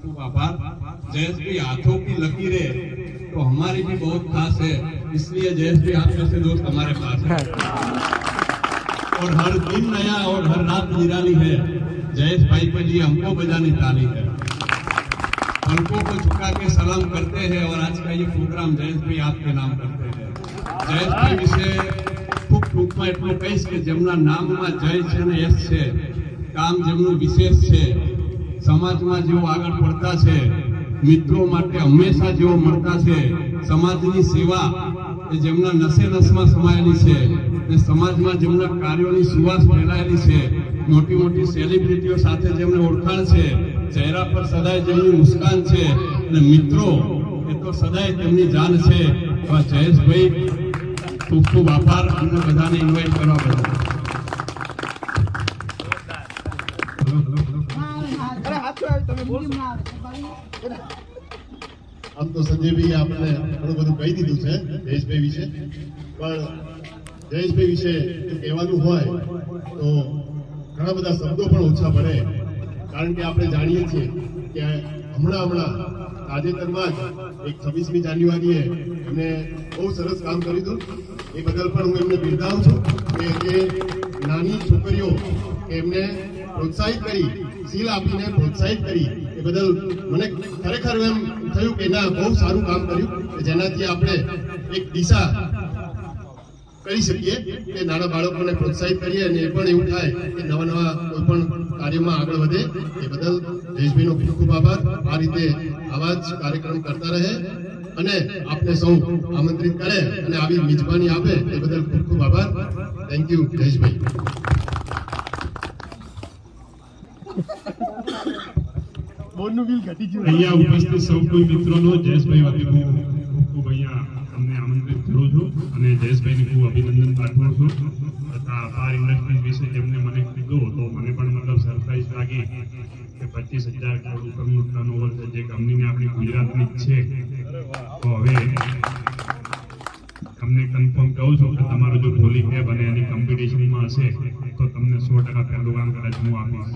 खूब आभार। जयेश भाई हाथों की लकीरें तो हमारी भी बहुत खास है, इसलिए जयेश भाई आप जैसे दोस्त हमारे पास है और हर दिन नया और हर रात निराली है। जयेश भाई के लिए हमको बजानी ताली है, पलकों को झुका के सलाम करते हैं और आज का ये प्रोग्राम जयेश भाई आपके नाम करते हैं। जयेश भाई विषे खूब टूंकમાં એટલું કહીશ કે જેમના નામમાં જય છે ને યશ છે, કામ જેમનું વિશેષ છે, સમાજમાં જેઓ આગળ પડતા છે, મિત્રો માટે હંમેશા જેઓ મળતા છે, સમાજની સેવા એ જેમના નસે નસમાં સમાયેલી છે ને સમાજમાં જેમના કાર્યોની સુવાસ ફેલાયેલી છે, મોટી મોટી સેલિબ્રિટીઓ સાથે જેમને ઓળખાણ છે, ચહેરા પર સદાય જેમની મુસ્કાન છે અને મિત્રો એ તો સદાય તેમની જાન છે। જયેશભાઈ ખૂબ ખૂબ આભાર અમને બધાને ઇન્વાઇટ કરવા બદલ। આમ તો સંજયભાઈ આપણે ઘણું બધું કહી દીધું છે જયેશભાઈ વિશે, પણ જયેશભાઈ વિશે જો કહેવાનું હોય તો ઘણા બધા શબ્દો પણ ઓછા પડે, કારણ કે આપણે જાણીએ છીએ કે હમણાં તાજેતરમાં જ એક 26મી જાન્યુઆરીએ એમને બહુ સરસ કામ કર્યું હતું। એ બદલ પણ હું એમને બિરદાવું છું કે જે નાની છોકરીઓ એમને પ્રોત્સાહિત કરી, સીલ આપીને પ્રોત્સાહિત કરી, એ બદલ મને ખરેખર એમ થયું કે ના, બહુ સારું કામ કર્યું કે જેનાથી આપણે એક દિશા કરી શકીએ કે નાના બાળકોને પ્રોત્સાહિત કરીએ અને એ પણ એવું થાય કે નવા કોઈ પણ કાર્યમાં આગળ વધે। એ બદલ જયેશભાઈનો ખૂબ ખૂબ આભાર। આ રીતે આવા જ કાર્યક્રમ કરતા રહે અને આપને સૌ આમંત્રિત કરે અને આવી મિજબાની આપે એ બદલ ખૂબ ખૂબ આભાર। Thank you Jayeshbhai. અહીંયા ઉપસ્થિત સૌ કોઈ મિત્રોનો જયેશભાઈ વતી હું ખૂબ અહીંયા તમને આમંત્રિત કરું છું અને જયેશભાઈને ખૂબ અભિનંદન પાઠવું છું તથા પાર ઇન્ડસ્ટ્રીઝ વિશે જેમને મને કીધું તો મને પણ મતલબ સરપ્રાઈઝ લાગી કે 25,000 કરોડ ઉપરનું ટર્નઓવર છે જે કંપનીને આપણી ગુજરાતની જ છે। તો હવે તમને કન્ફર્મ કહું છું કે તમારો જો ઢોલી કેબ અને એની કોમ્પિટિશનમાં હશે તો તમને 100% પહેલું કામ કદાચ હું આપીશ।